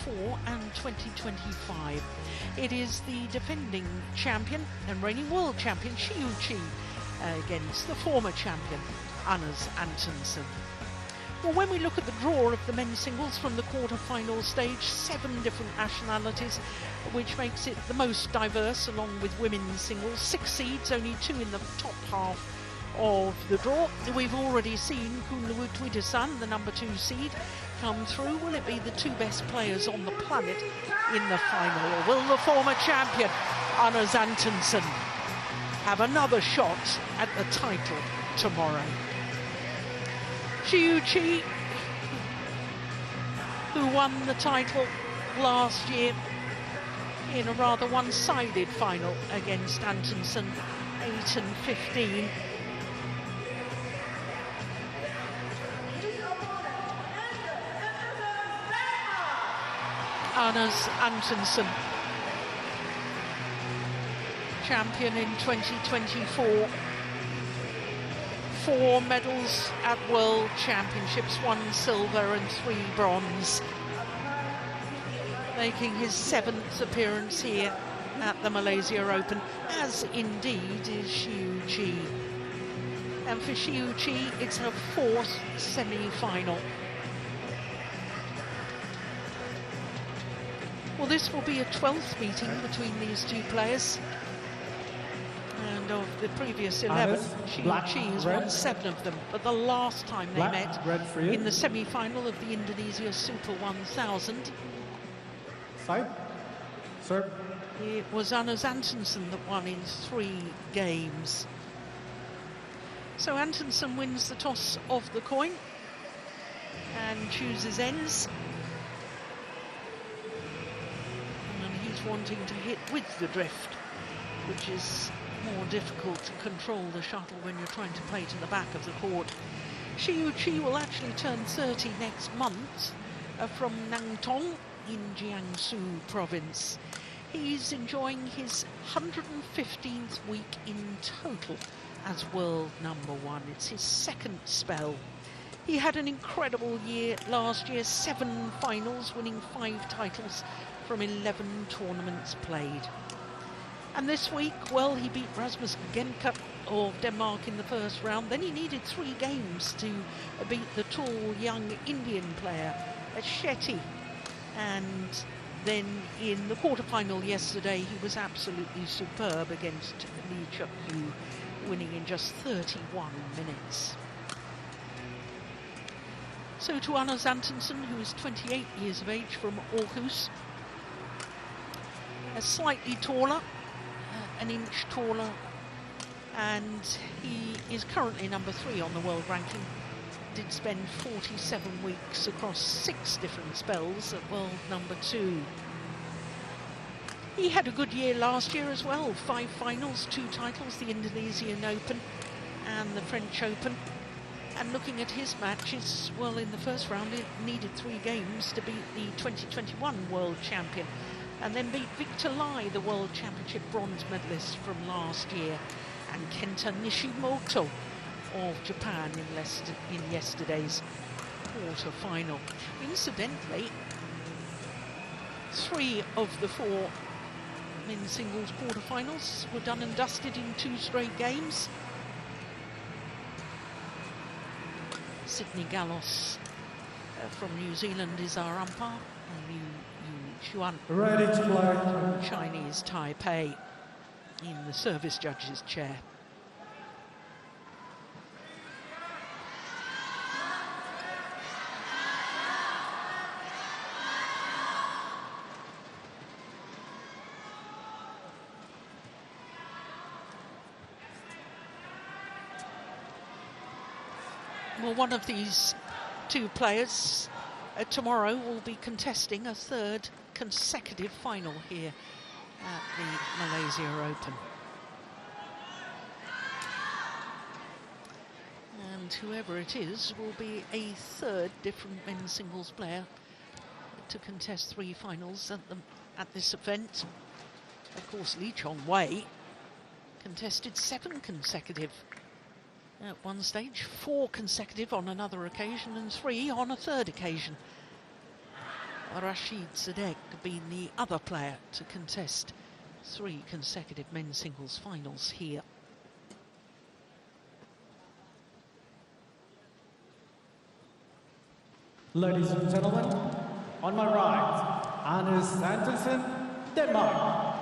2024 and 2025. It is the defending champion and reigning world champion Shi Yu Qi against the former champion Anders Antonsen. Well, when we look at the draw of the men's singles from the quarter-final stage, 7 different nationalities, which makes it the most diverse along with women's singles. 6 seeds, only 2 in the top half of the draw. We've already seen Kunluwutwidasan, the number 2 seed, come through. Will it be the 2 best players on the planet in the final? Or will the former champion, Anders Antonsen, have another shot at the title tomorrow? Shi Yu Qi, who won the title last year in a rather one-sided final against Antonsen, 8 and 15. Anders Antonsen, champion in 2024. 4 medals at World Championships, 1 silver and 3 bronze. Making his 7th appearance here at the Malaysia Open, as indeed is Shi Yu Qi. And for Shi Yu Qi, it's her 4th semi-final. Well, this will be a 12th meeting between these 2 players. And of the previous 11, Shi Yu Qi has won 7 of them. But the last time they met in the semi-final of the Indonesia Super 1000, it was Anders Antonsen that won in 3 games. So Antonsen wins the toss of the coin and chooses ends. And he's wanting to hit with the drift, which is more difficult to control the shuttle when you're trying to play to the back of the court. Shi Yu Qi will actually turn 30 next month from Nang Thong in Jiangsu province. He's enjoying his 115th week in total as world number 1. It's his 2nd spell. He had an incredible year last year, 7 finals, winning 5 titles from 11 tournaments played. And this week, well, he beat Rasmus Genka of Denmark in the first round. Then he needed 3 games to beat the tall, young Indian player, Shetty. And then in the quarterfinal yesterday, he was absolutely superb against Lee Chuk-yu, winning in just 31 minutes. So to Anders Antonsen, who is 28 years of age, from Aarhus, slightly taller, an inch taller, and he is currently number 3 on the world ranking. Did spend 47 weeks across 6 different spells at world number 2. He had a good year last year as well, 5 finals, 2 titles, the Indonesian Open and the French Open. And looking at his matches, well, in the first round it needed 3 games to beat the 2021 world champion, and then beat Victor Lai, the World Championship bronze medalist from last year, and Kenta Nishimoto of Japan in yesterday's quarter-final. Incidentally, 3 of the 4 men's singles quarter-finals were done and dusted in 2 straight games. Sydney Gallos from New Zealand is our umpire, and Yu Xuan from Chinese Taipei in the service judge's chair. Well, one of these 2 players tomorrow will be contesting a 3rd consecutive final here at the Malaysia Open. And whoever it is will be a 3rd different men's singles player to contest 3 finals at this event. Of course, Lee Chong Wei contested 7 consecutive at one stage, 4 consecutive on another occasion, and 3 on a 3rd occasion. Rashid Sadek being the other player to contest 3 consecutive men's singles finals here. Ladies and gentlemen, on my right, Anders Antonsen, Denmark.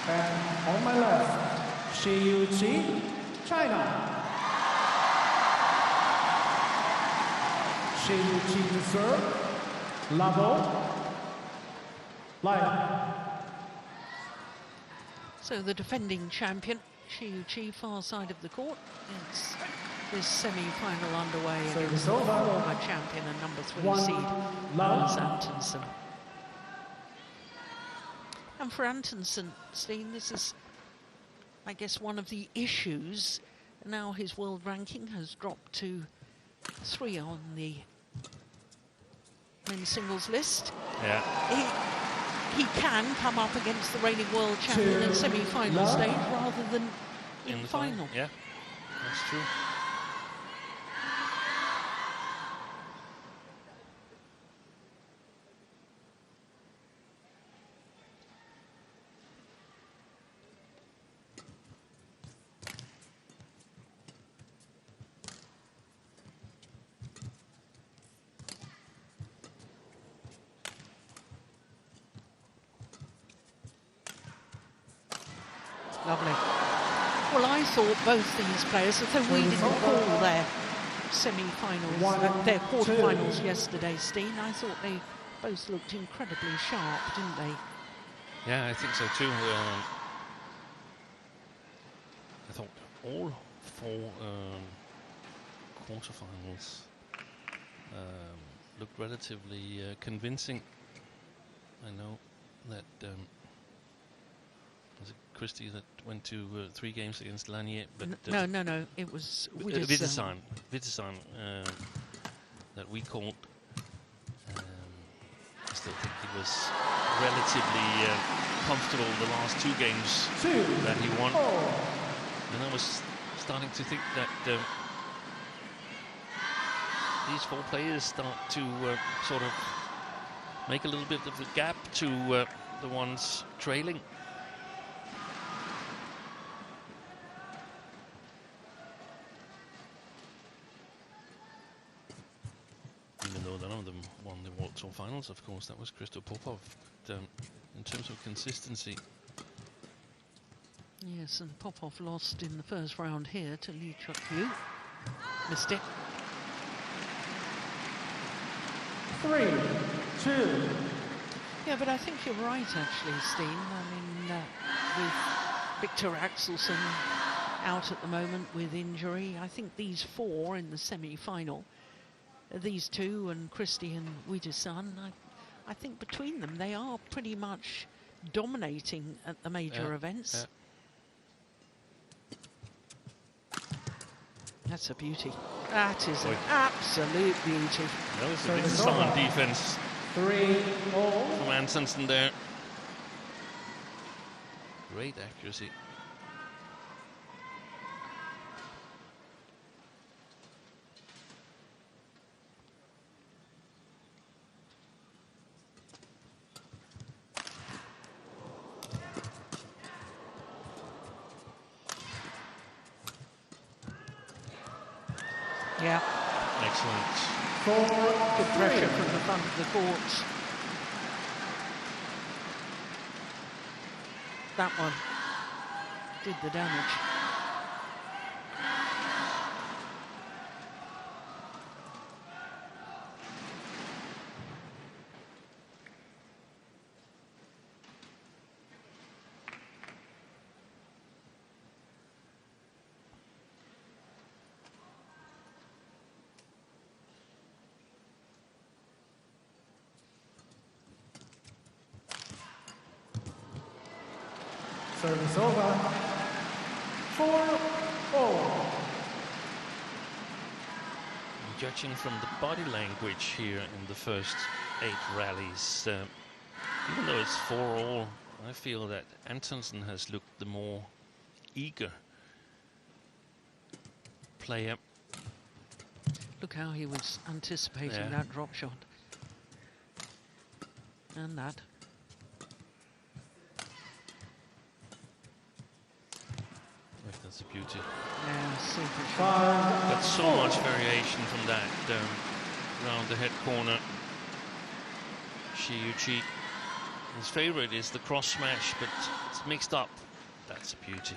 And on my left, Shi Yu Qi, China. Shi Yu Qi serve, level, line. So the defending champion, Shi Yu Qi, far side of the court. It's this semi-final underway against the former champion and number 3 seed, Anders Antonsen. And for Antonsen, Steen, this is, I guess, one of the issues. Now his world ranking has dropped to 3 on the men's singles list. Yeah. He can come up against the reigning world champion in semi-final stage rather than in the final. Yeah, that's true. Lovely. Well, I thought both these players, although we didn't call their semi-finals, their quarter-finals yesterday, Steen, I thought they both looked incredibly sharp, didn't they? Yeah, I think so too. I thought all 4 quarterfinals looked relatively convincing. I know that was it Christie that went to 3 games against Lanier, but no, it was Wittersheim that we called. I still think he was relatively comfortable the last 2 games that he won. And I was starting to think that these 4 players start to sort of make a little bit of a gap to the ones trailing. Even though none of them won the World Tour Finals, of course, that was Christo Popov. But, in terms of consistency. Yes, and Popov lost in the first round here to Lee Chuk-Yu. Missed it. 3, 2. Yeah, but I think you're right, actually, Steen. I mean, with Victor Axelsen out at the moment with injury, I think these 4 in the semi-final, these 2 and Christie and Wittersheim, I think between them they are pretty much dominating at the major events. Yeah. That's a beauty. That is an absolute beauty. That was a bit solid defense 3-all from Antonsen there. Great accuracy. Yeah. Excellent. Good pressure from the front of the court. That one did the damage. Service over. 4-all. Judging from the body language here in the first 8 rallies, even though it's 4-all, I feel that Antonsen has looked the more eager player. Look how he was anticipating that drop shot. And that. That's a beauty. Yeah, super shot. Got so much variation from that round the head corner. Shi Yu Qi. His favorite is the cross smash, but it's mixed up. That's a beauty.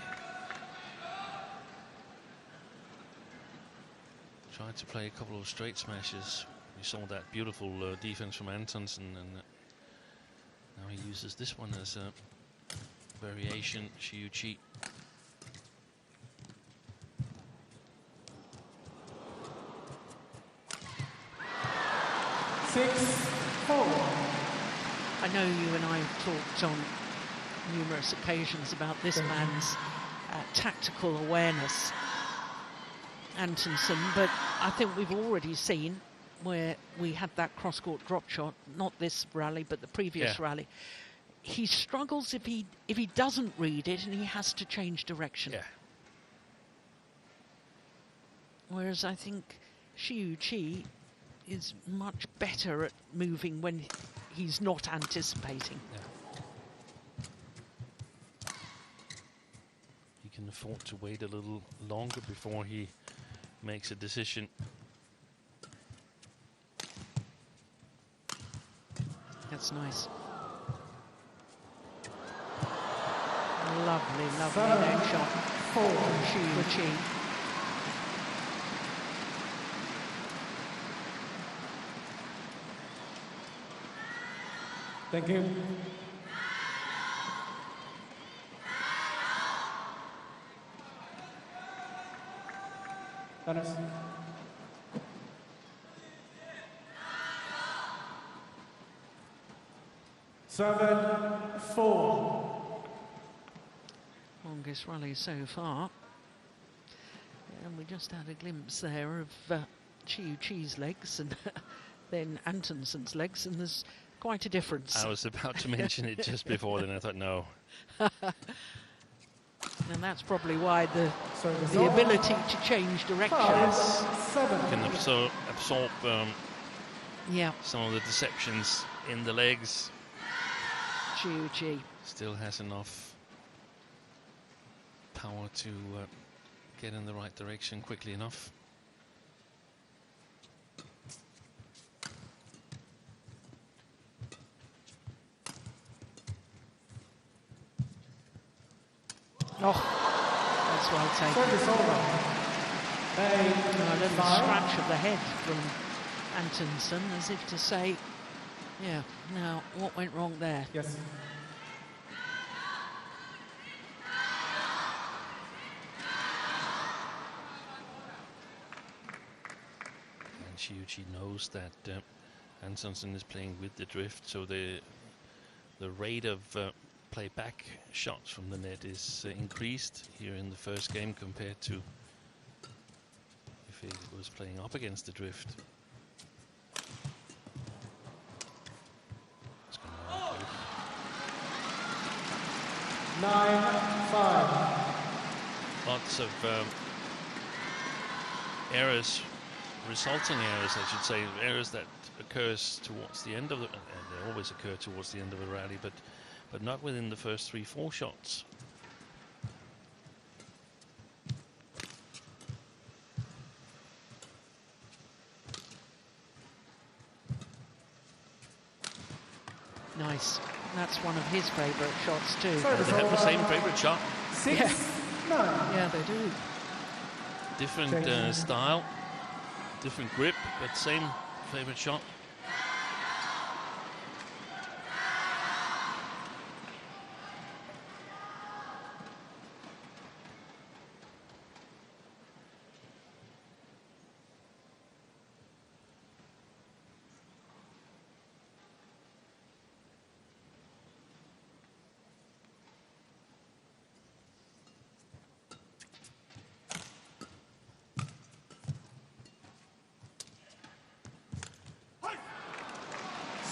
Tried to play a couple of straight smashes. We saw that beautiful defense from Antonsen, and now he uses this one as a variation. Shi Yu Qi. I know you and I have talked on numerous occasions about this man's tactical awareness, Antonsen, but I think we've already seen where we had that cross-court drop shot, not this rally, but the previous rally. He struggles if he doesn't read it and he has to change direction. Yeah. Whereas I think Shi Yu Qi is much better at moving when he's not anticipating. Yeah. He can afford to wait a little longer before he makes a decision. That's nice. Lovely, lovely neck shot for Shi Yu Qi. Thank you. Anders. Seven, 4. Longest rally so far. And we just had a glimpse there of Shi Yu Qi's legs and then Antonsen's legs, and there's quite a difference. I was about to mention it just before, then I thought, no. And that's probably why the ability to change directions Can absorb yeah, some of the deceptions in the legs. Shi Yu Qi. Still has enough power to get in the right direction quickly enough. Oh, that's well taken. A little scratch of the head from Antonsen, as if to say, yeah, now what went wrong there? Yes. And Shi Yu Qi knows that Antonsen is playing with the drift, so the rate of play back shots from the net is increased here in the first game compared to if he was playing up against the drift. It's going to work out. 9-5. Lots of errors, resulting errors, I should say, errors that occurs towards the end of the, and they always occur towards the end of a rally, but not within the first 3-4 shots. Nice. That's one of his favourite shots too. They have the same favourite shot. 6-9. Yeah, they do. Different style, different grip, but same favourite shot.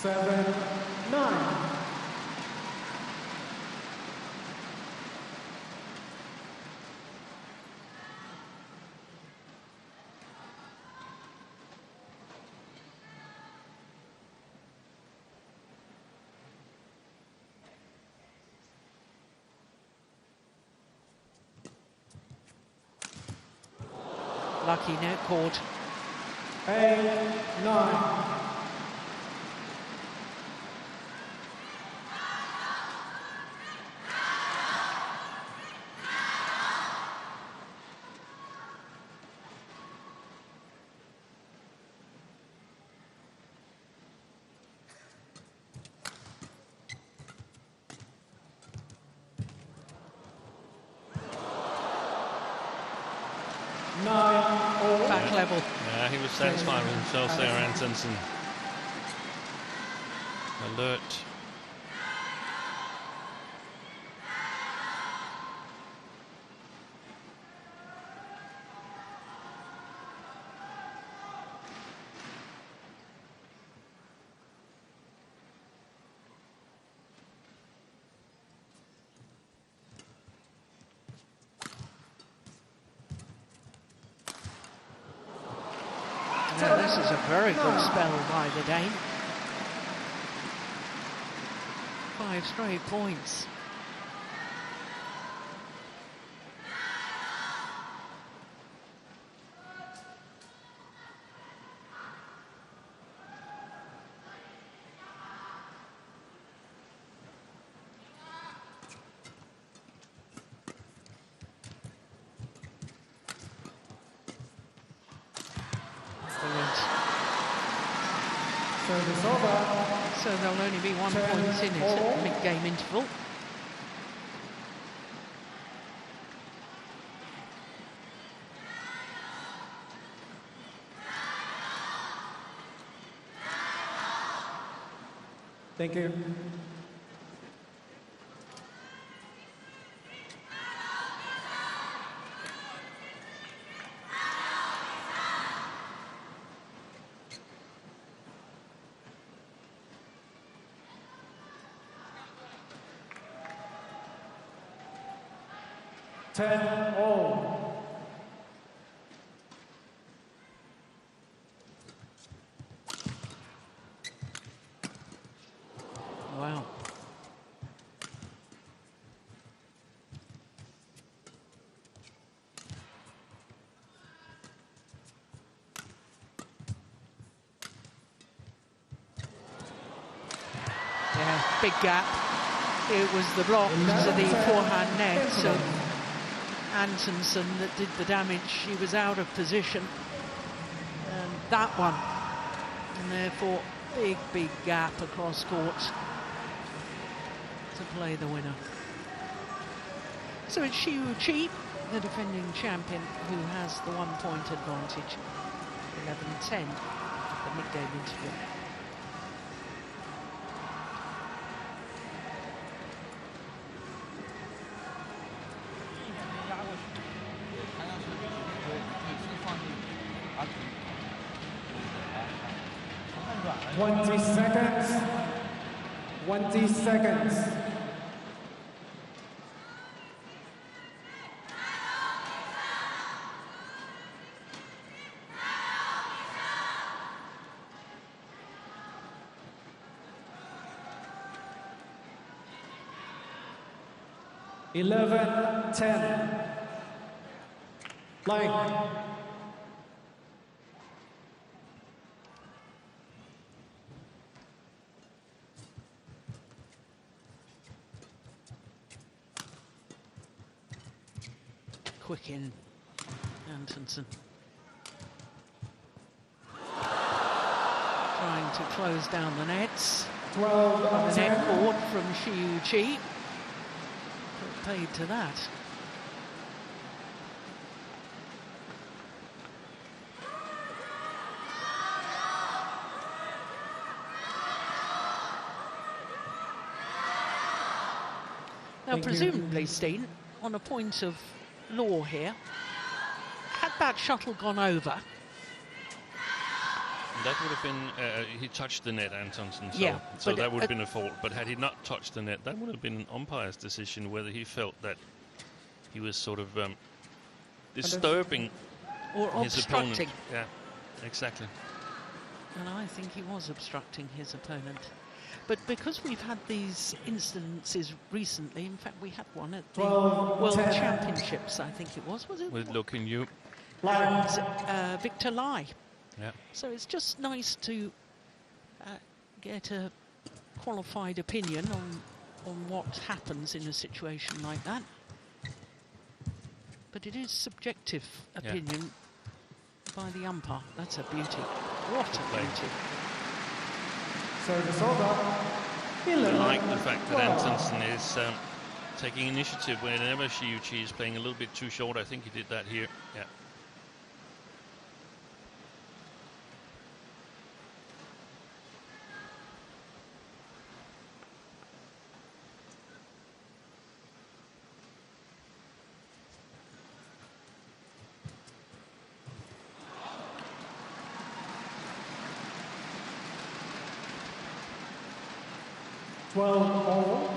Seven, 9. Lucky net caught. 8-9. Back level. Yeah, he was satisfied with himself there, Antonsen. Alert. Now this is a very good spell by the Dane. 5 straight points. Service over. So there'll only be 1 point in it at the mid-game interval. Thank you. Ten all. Wow. Yeah, big gap. It was the block to the forehand net. So Antonsen that did the damage. He was out of position, and that one, and therefore big gap across court to play the winner. So it's Shi Yu Qi, the defending champion, who has the 1 point advantage. 11-10 at the mid-game interval. Twenty seconds. 20 seconds. Eleven, 10. Line. Quick in, Antonsen. Trying to close down the nets. 12, The net 10. caught from Shi Yu Qi. But paid to that. Now, Thank you. presumably, Steen, on a point of law here, had that shuttle gone over, That would have been, he touched the net, Antonsen, so, Yeah, so but, that would have been a fault. But had he not touched the net, that would have been an umpire's decision whether he felt that he was sort of disturbing or his obstructing. opponent. Yeah, exactly. And I think he was obstructing his opponent. But because we've had these incidences recently, in fact, we had one at the 12, World 10. Championships, I think it was it? With Lo Kin Yu. and Victor Lai. Yeah. So it's just nice to get a qualified opinion on what happens in a situation like that. But it is subjective opinion by the umpire. That's a beauty. What a beauty. Service over. I like the fact that Antonsen is taking initiative whenever Shi Yu Qi is playing a little bit too short. I think he did that here. Yeah. All.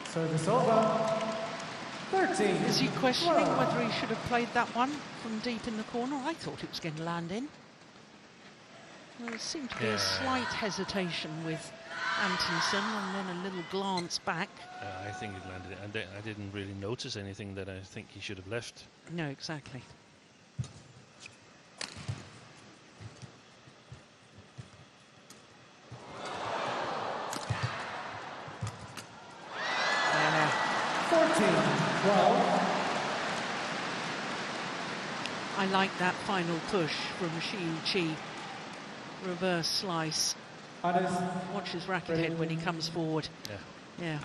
Service over. 13. Is he questioning whether he should have played that one from deep in the corner? I thought it was going to land in. There seemed to be a slight hesitation with Antonsen and then a little glance back. I think it landed, and I didn't really notice anything that I think he should have left. No, exactly. Yeah. 14. Well. I like that final push from Shi Yu Qi. Reverse slice. Watch his racket head when he comes forward. Yeah.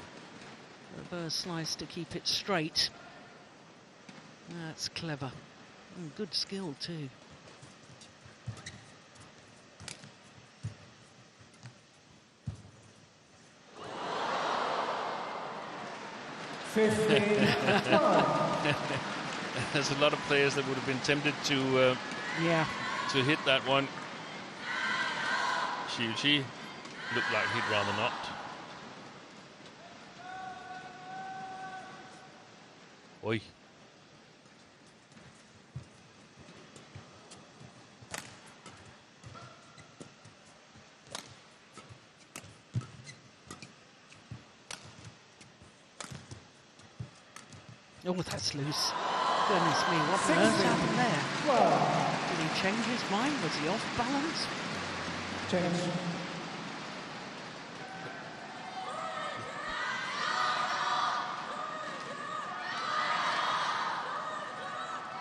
Reverse slice to keep it straight. That's clever. And good skill too. There's a lot of players that would have been tempted to hit that one. Shi Yu Qi looked like he'd rather not. Oi. Oh, that's loose. Goodness me, what on earth happened there? Did he change his mind? Was he off balance? Change.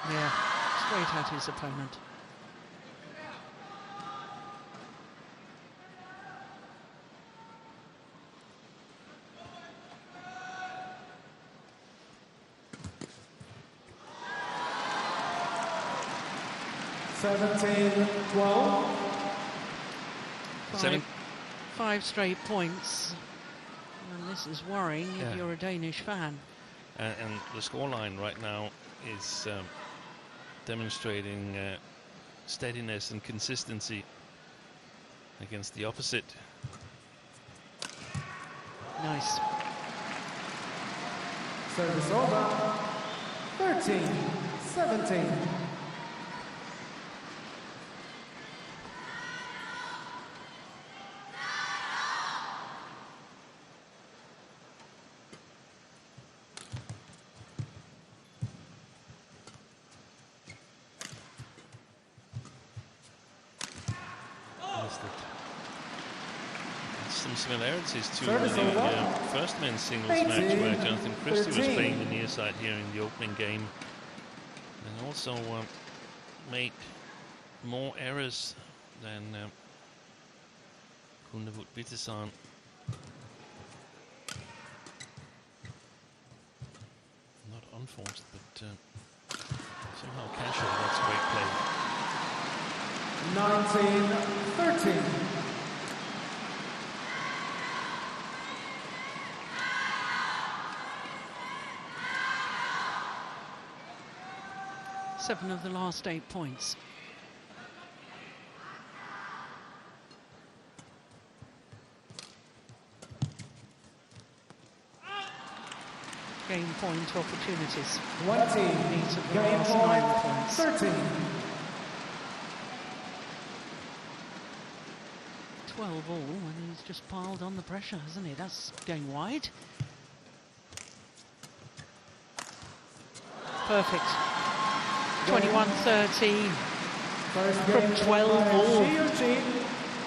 Yeah, straight at his opponent. Seventeen, 12. Five straight points. And this is worrying if you're a Danish fan. And the scoreline right now is demonstrating steadiness and consistency against the opposite. Nice. Service over. 13, 17. Some similarities to the first men's singles match where Jonathan Christie was playing the near side here in the opening game, and also made more errors than Kundavut Bitisan. Not unforced, but somehow casual. That's great play. 19-13. Seven of the last 8 points. game point opportunities. 20, Needs of the game last point 9 points. 13. 12 all, and he's just piled on the pressure, hasn't he? That's going wide. Perfect. 21-13 from 12 all. Shi Yu Qi,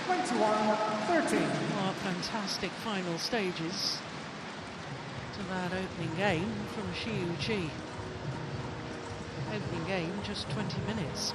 21-13. What fantastic final stages to that opening game from Shi Yu Qi. Opening game, just 20 minutes.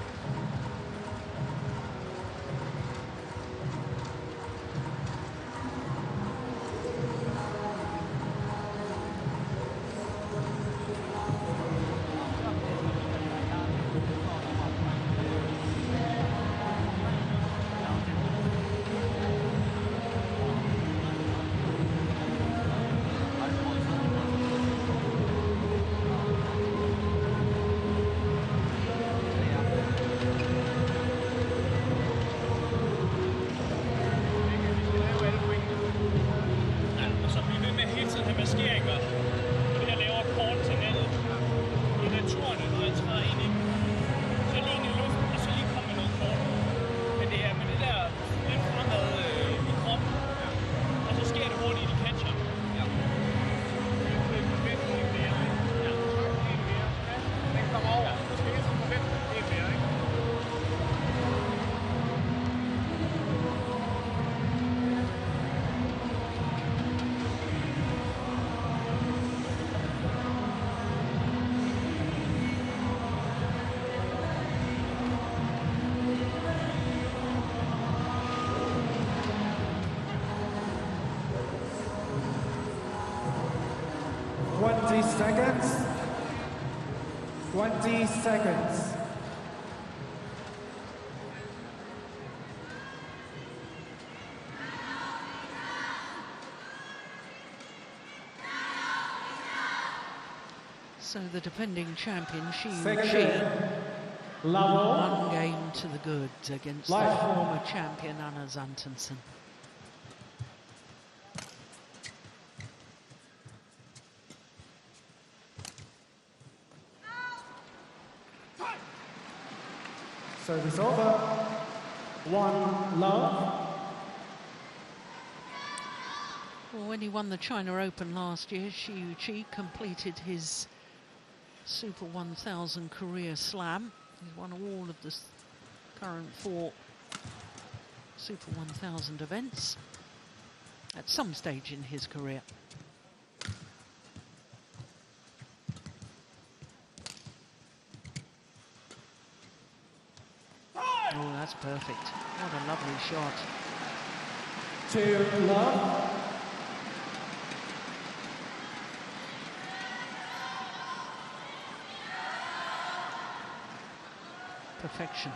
Seconds. 20 seconds. So the defending champion, Shi Yu Second Qi, game. Level. 1 game to the good against the Life. former champion, Anders Antonsen. Service over. 1 love. Well, when he won the China Open last year, Shi Yu Qi completed his Super 1000 career slam. He's won all of the current 4 Super 1000 events at some stage in his career. Oh, that's perfect. What a lovely shot. 2 love. Perfection.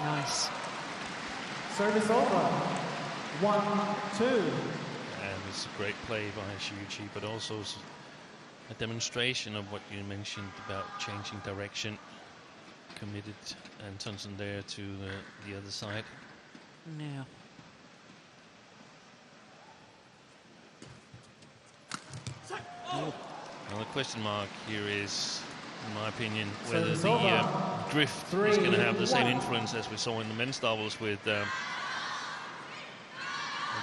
Nice. Service over. 1-2. And it's a great play by Shi Yu Qi, but also a demonstration of what you mentioned about changing direction. Committed Antonsen there to the other side. Yeah. Well, the question mark here is, in my opinion, whether Service the over. drift is going to have the same 3-1. influence as we saw in the men's doubles with a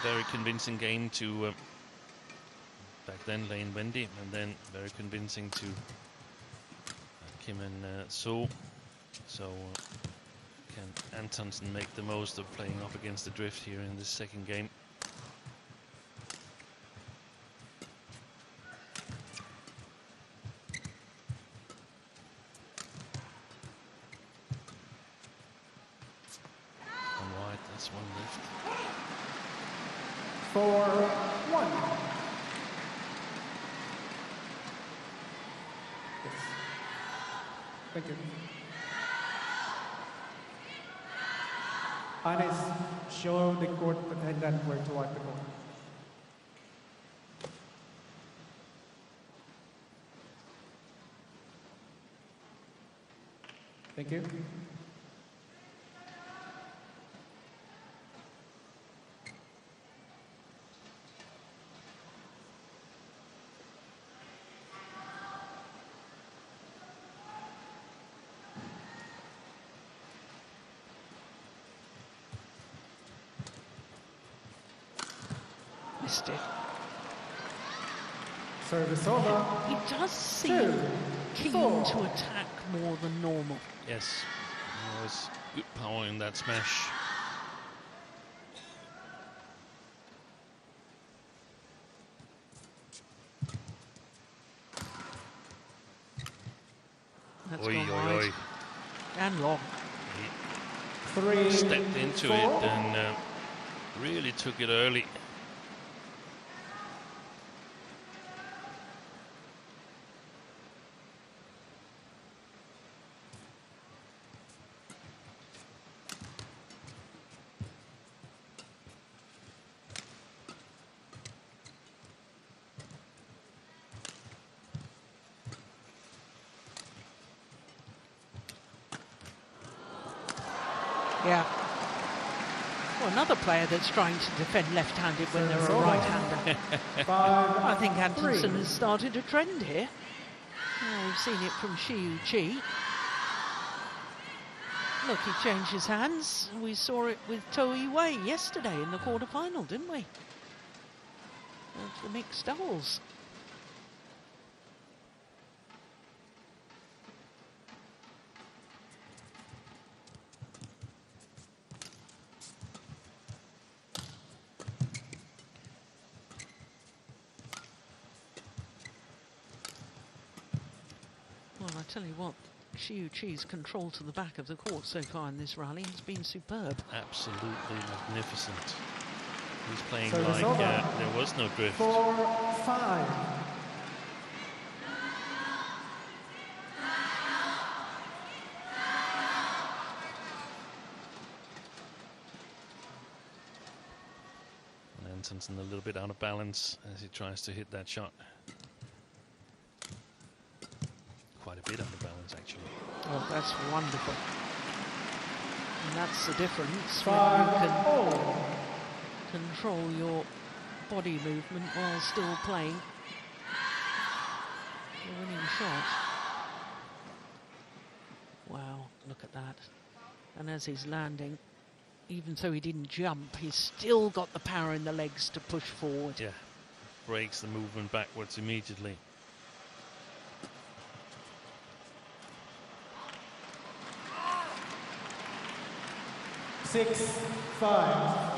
very convincing game to back then Lane Wendy, and then very convincing to Kim and So. So can Antonsen make the most of playing up against the drift here in this second game? On wide, that's 1 lift. 4-1. Yes. Thank you. Anis, show the court attendant where to wipe the court. Thank you. Missed it. Service over. He does seem keen to attack more than normal. Yes, there was good power in that smash. That's Oi, gone oi, wide. oi. And long. He stepped into it and really took it early. Yeah. Well, another player that's trying to defend left-handed when they're a right-hander. I think Antonsen has started a trend here. Well, we've seen it from Shi Yu Qi. Look, he changed his hands. We saw it with Toei Wei yesterday in the quarter-final, didn't we? Of the mixed doubles. Well, I tell you what, Shi Yu Qi's control to the back of the court so far in this rally has been superb. Absolutely magnificent. He's playing So like there was no drift. 4-5. And Antonsen a little bit out of balance as he tries to hit that shot. Quite a bit out of balance, actually. Oh, that's wonderful. And that's the difference when you can control your body movement while still playing the winning shot. Wow, look at that. And as he's landing, even though he didn't jump, he's still got the power in the legs to push forward. Yeah, breaks the movement backwards immediately. Six, 5.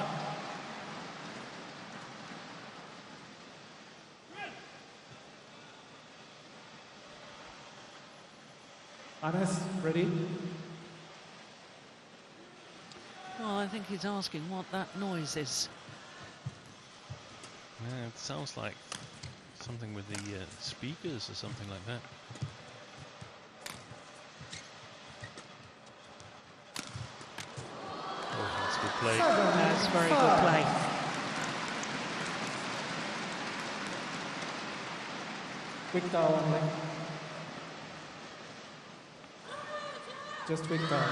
Anders, ready? Well, I think he's asking what that noise is. Yeah, it sounds like something with the speakers or something like that. Oh, that's good play. That's very good play. Victor only. Just Victor.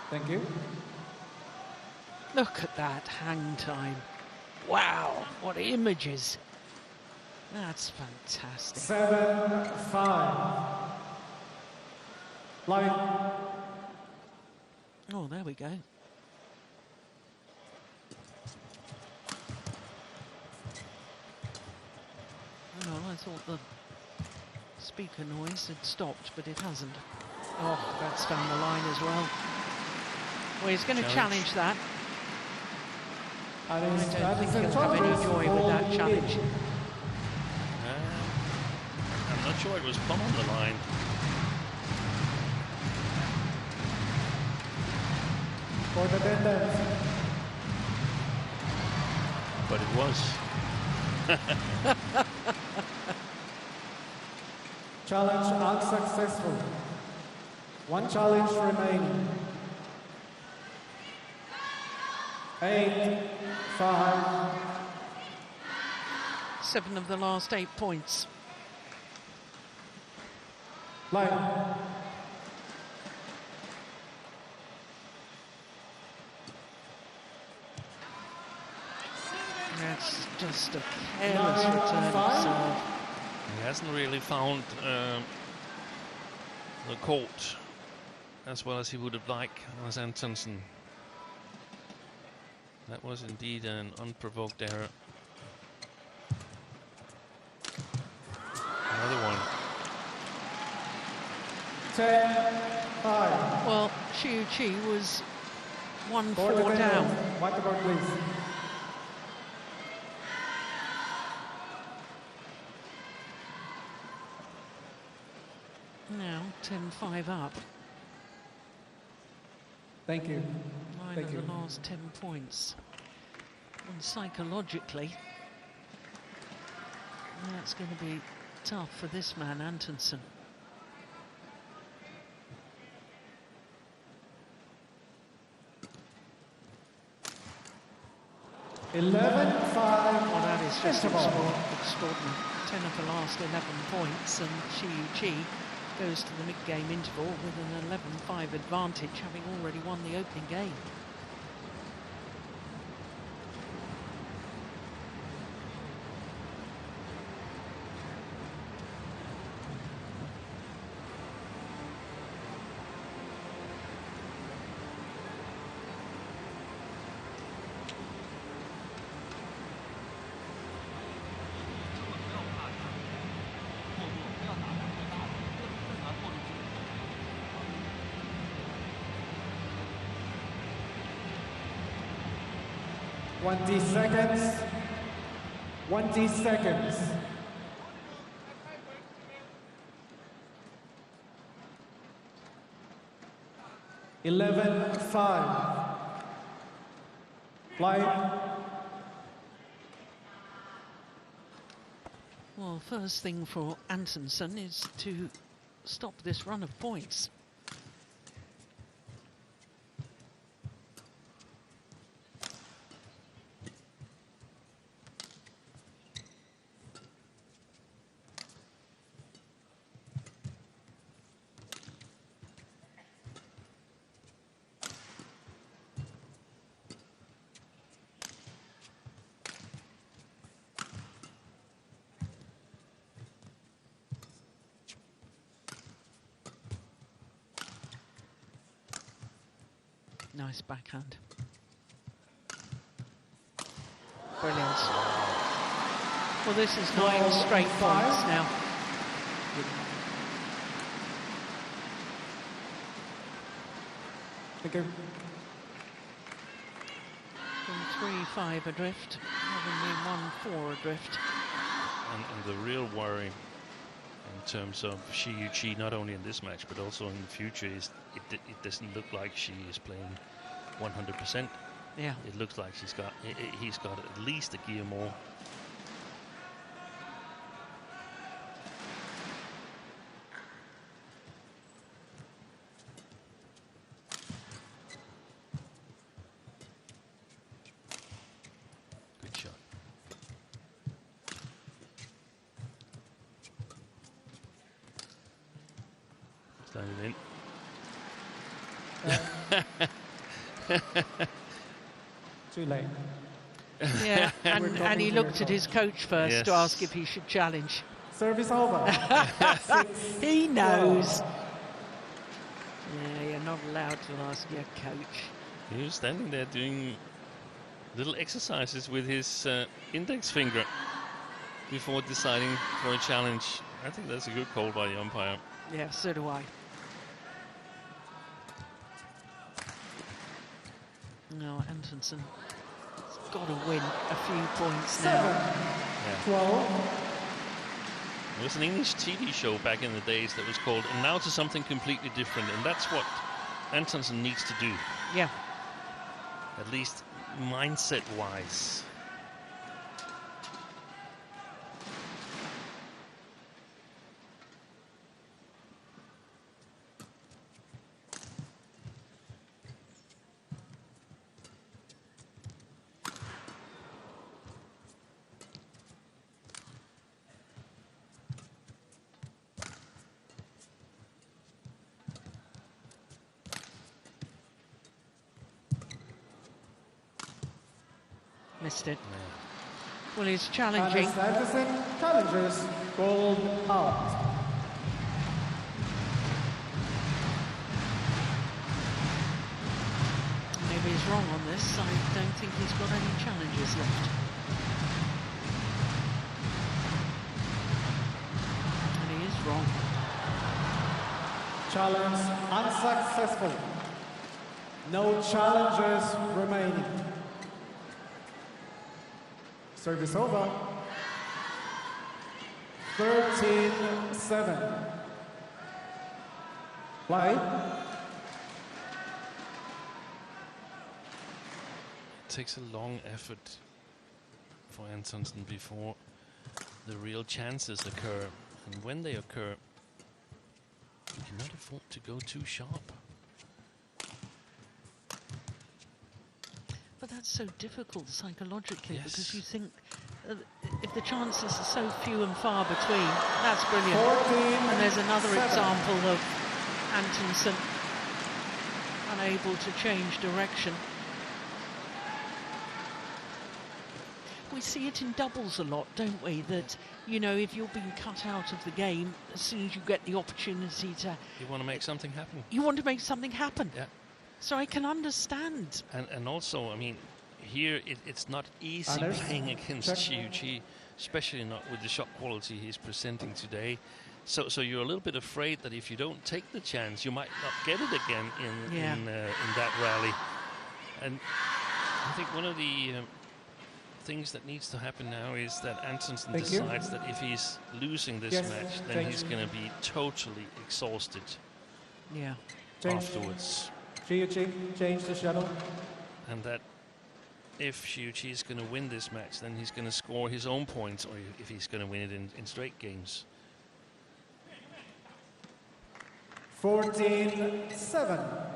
Thank you. Look at that hang time. Wow, what images. That's fantastic. 7-5. Line. Oh, there we go. Oh, I thought the speaker noise had stopped, but it hasn't. Oh, that's down the line as well. Well, he's going to challenge that. I don't think he'll have any joy with that challenge. I'm not sure it was plumb on the line. For the attendance. But it was. Challenge unsuccessful. One challenge remaining. 8-5. 7 of the last 8 points. Play. That's just a careless return of serve. He hasn't really found the court as well as he would have liked, Anders Antonsen. That was indeed an unprovoked error. Another one. 10-5. Well, Shi Yu Qi was 1-4 down. White board, please. Now 10-5 up. Thank you. 9 Thank of you. the last 10 points. And psychologically, that's going to be tough for this man, Antonsen. $11-5. Well, that is just Festival. extraordinary. 10 of the last 11 points, and Shi Yu Qi goes to the mid-game interval with an 11-5 advantage, having already won the opening game. Twenty seconds. 20 seconds. $11-5. Flight. Well, first thing for Antonsen is to stop this run of points. Nice backhand. Brilliant. Well, this is 9 straight points now. Thank you. From 3-5 adrift, having been 1-4 adrift. And the real worry in terms of Shi Yu Qi, not only in this match but also in the future, is it doesn't look like she is playing 100%. Yeah. It looks like he's got at least a gear more. Good shot. Stand it in. Too late. Yeah, We're and talking he to looked at your his coach first to Yes. ask if he should challenge. Service over. He knows. Yeah, you're not allowed to ask your coach. He was standing there doing little exercises with his index finger before deciding for a challenge. I think that's a good call by the umpire. Yeah, so do I. No, Antonsen has got to win a few points now. 12. There was an English TV show back in the days that was called "And Now to Something Completely Different," and that's what Antonsen needs to do, Yeah. at least mindset-wise. Missed it. Yeah. Well, he's challenging. Anders Antonsen challenges gold out. Maybe he's wrong on this. I don't think he's got any challenges left. And he is wrong. Challenge unsuccessful. No challenges remaining. Service over. 13-7. Play. It takes a long effort for Antonsen before the real chances occur. And when they occur, you cannot afford to go too sharp. But that's so difficult psychologically, Yes. because you think if the chances are so few and far between, that's brilliant. 14, And there's another 7. example of Antonsen unable to change direction. We see it in doubles a lot, don't we? That, you know, if you're being cut out of the game, as soon as you get the opportunity to... You want to make something happen. You want to make something happen. Yeah. So I can understand. And also, I mean, here it's not easy Anders, playing against check. Shi Yu Qi, especially not with the shot quality he's presenting today. So you're a little bit afraid that if you don't take the chance, you might not get it again in that rally. And I think one of the things that needs to happen now is that Antonsen decides that if he's losing this match, then he's going to be totally exhausted afterwards. Shi Yu Qi, change the shuttle. And that if Shi Yu Qi is going to win this match, then he's going to score his own points, or if he's going to win it in straight games. 14-7.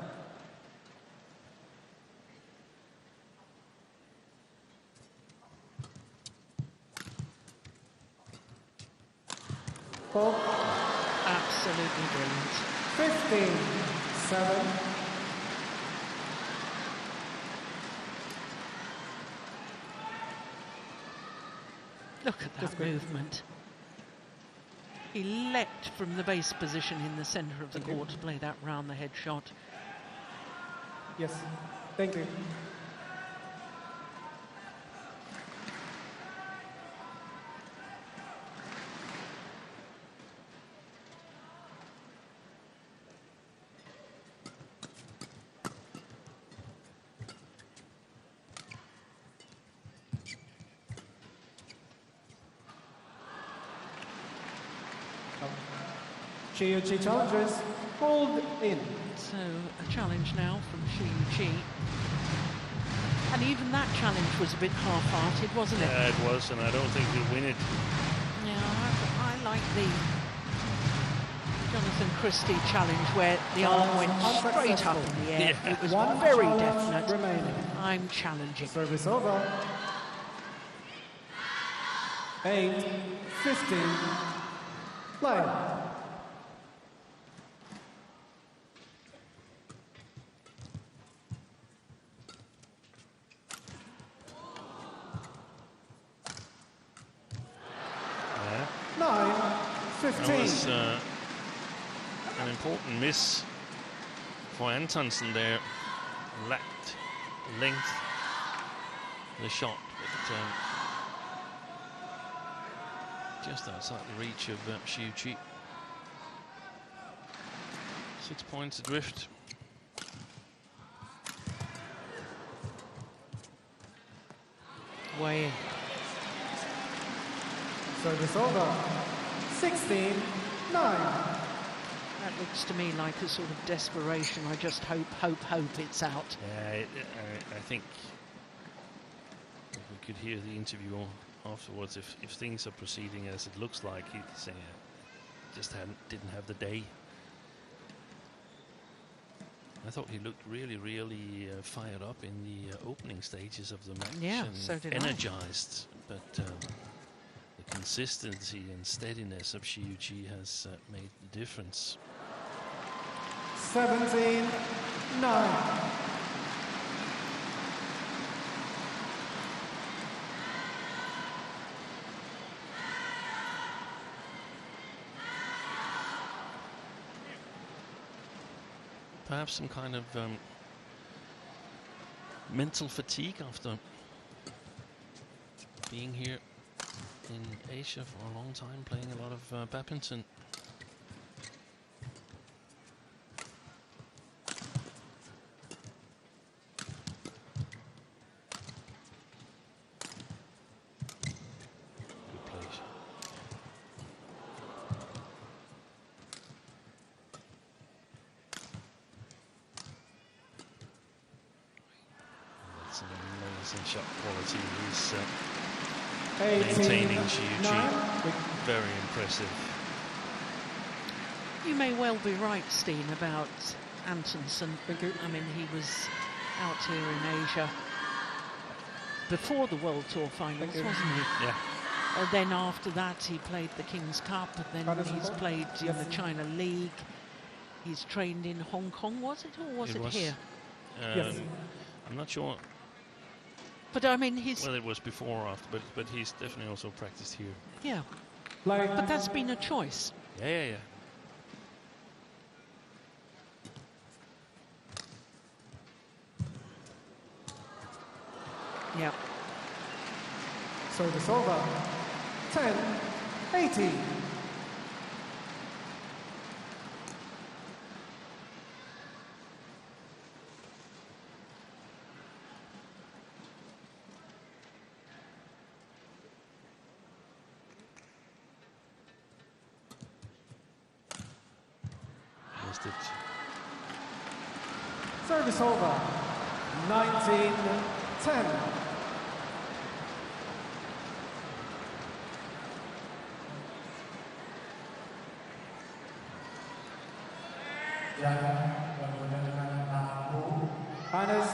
Ball. Absolutely brilliant. 15-7. Look at that movement. He leapt from the base position in the centre of the court to play that round the head shot. Yes, thank you. Shi Yu Qi challenges, hold in. So a challenge now from Shi Yu Qi. And even that challenge was a bit half-hearted, wasn't it? Yeah, it was, and I don't think he'll win it. Yeah, I like the Jonathan Christie challenge where the arm went straight up in the air. Yeah. It was One very challenge definite. remaining. I'm challenging. Service over. 8-15. Play. That 9-15. was an important miss for Antonsen there. Lacked length, the shot, but just outside the reach of Shi Yu Qi. 6 points adrift. Way in. Service over. 16-9. That looks to me like a sort of desperation. I just hope it's out. Yeah, I think we could hear the interview afterwards. If things are proceeding as it looks like, he'd say just didn't have the day. I thought he looked really fired up in the opening stages of the match. Yeah, and so did energized, but the consistency and steadiness of Shi Yu Qi has made the difference. 17-9. perhaps some kind of mental fatigue after being here in Asia for a long time, playing a lot of badminton. Good place. That's an amazing shot quality. He's maintaining Shi Yu Qi. Very impressive. You may well be right, Steen, about Antonsen. I mean, he was out here in Asia before the World Tour Finals, wasn't he? Yeah. Then after that, he played the King's Cup, and then he's played in the China League. He's trained in Hong Kong, was it, or was it here? Yes. I'm not sure. But I mean, he's... Well, it was before or after, but he's definitely also practiced here. Yeah. But that's been a choice. Yeah. Yeah. Service over. 10-18. Missed it. Service over. 19-10. Anders.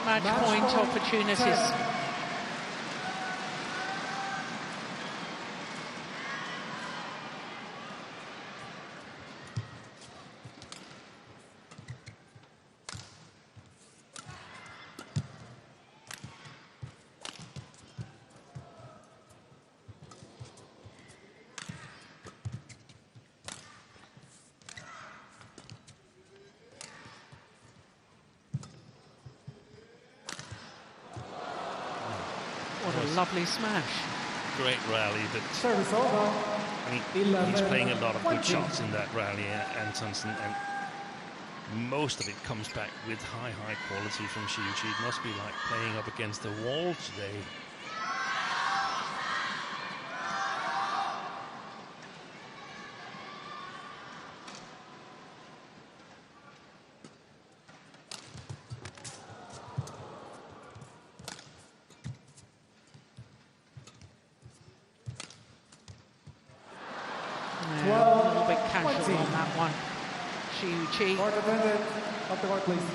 Match point opportunities. 10. What a lovely smash. Great rally, but Service over. I mean, he's playing a lot of good shots in that rally, Antonsen, and most of it comes back with high quality from Shi Yu Qi. It must be like playing up against the wall today. Yeah, a little bit casual on that one. Shi Yu Qi. Court attendant, up the court, please.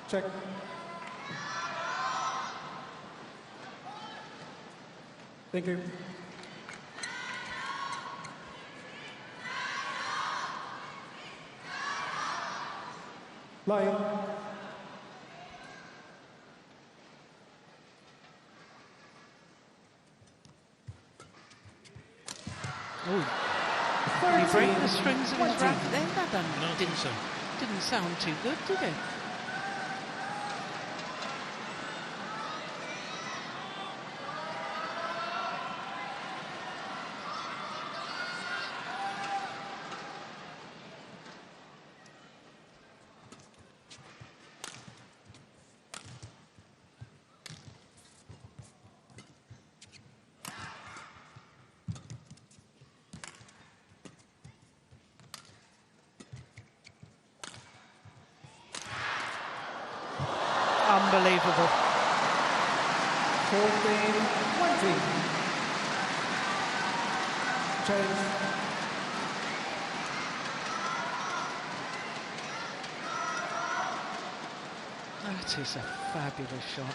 Check. Thank you. Line. Did he break the strings of his racket then? That No, didn't sound too good, did it? Unbelievable. 14-20. Change. That is a fabulous shot.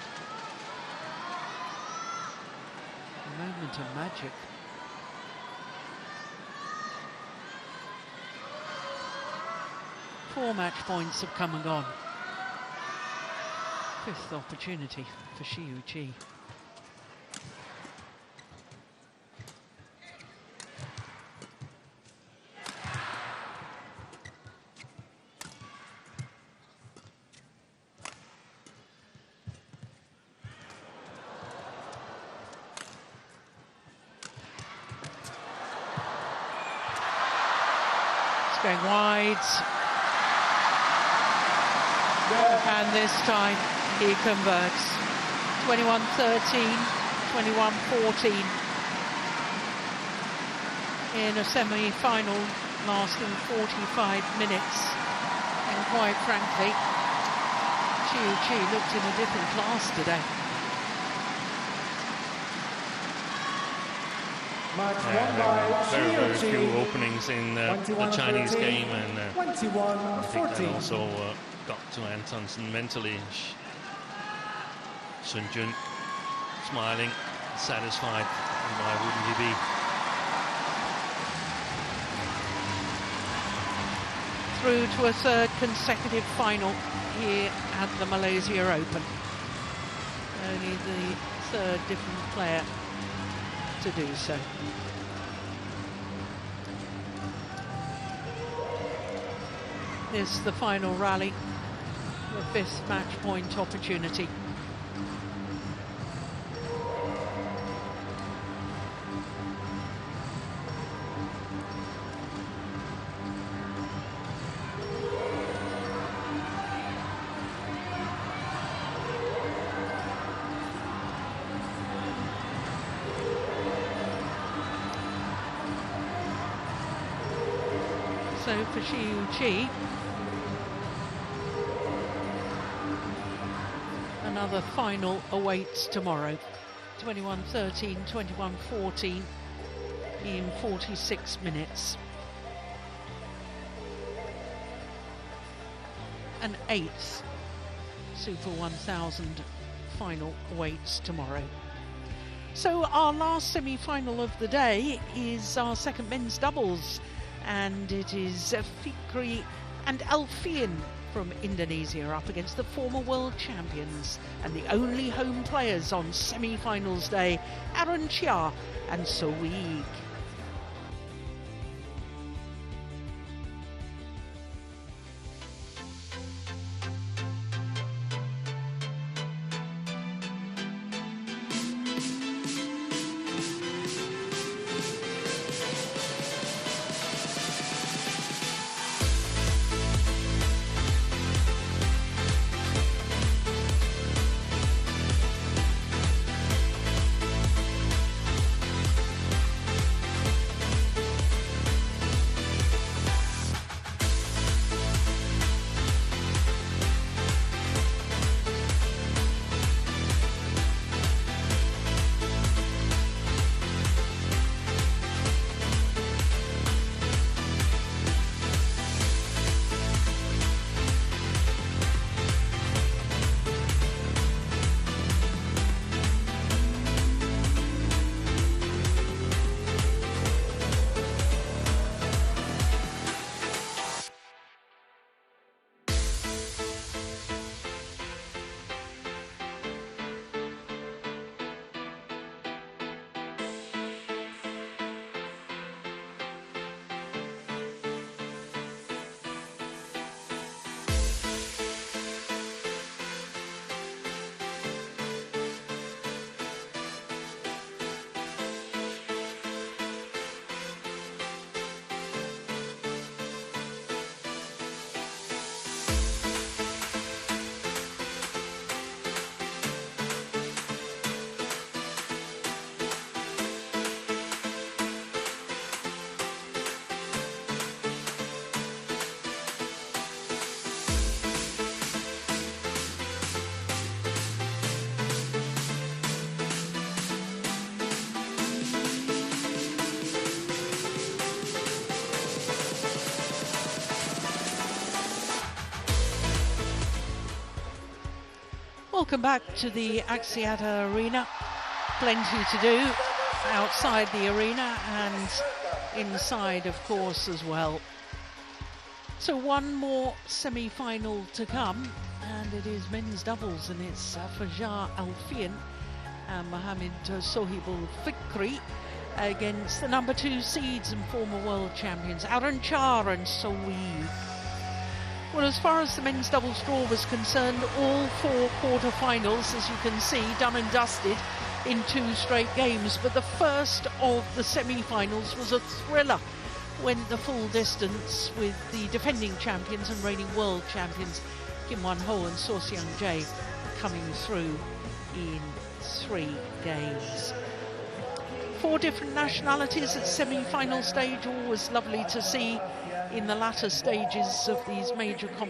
A moment of magic. Four match points have come and gone. Fifth opportunity for Shi Yu Qi. It's going wide. And this time he converts. 21-13, 21-14 in a semi-final lasting 45 minutes. And quite frankly, Shi Yu Qi looked in a different class today. Very few openings in the Chinese game, and I think that also got to Antonsen mentally. Sun Jun smiling, satisfied, and why wouldn't he be? Through to a third consecutive final here at the Malaysia Open. Only the third different player to do so. This is the final rally, the fifth match point opportunity. So for Shi Yu Qi, another final awaits tomorrow. 21-13, 21-14 in 46 minutes. An eighth Super 1000 final awaits tomorrow. So our last semi-final of the day is our second men's doubles, and it is Fikri and Alfian from Indonesia up against the former world champions and the only home players on semi-finals day, Aaron Chia and So Wee. Welcome back to the Axiata Arena. Plenty to do outside the arena and inside, of course, as well. So one more semi-final to come, and it is men's doubles, and it's Fajar Alfian and Mohammed Sohibul Fikri against the number 2 seeds and former world champions Arun Char and Sowi. Well, as far as the men's doubles draw was concerned, all 4 quarter-finals, as you can see, done and dusted in 2 straight games. But the first of the semi-finals was a thriller. Went the full distance with the defending champions and reigning world champions Kim Won-ho and So Seung-jae coming through in 3 games. 4 different nationalities at semi-final stage, always lovely to see in the latter stages of these major competitions.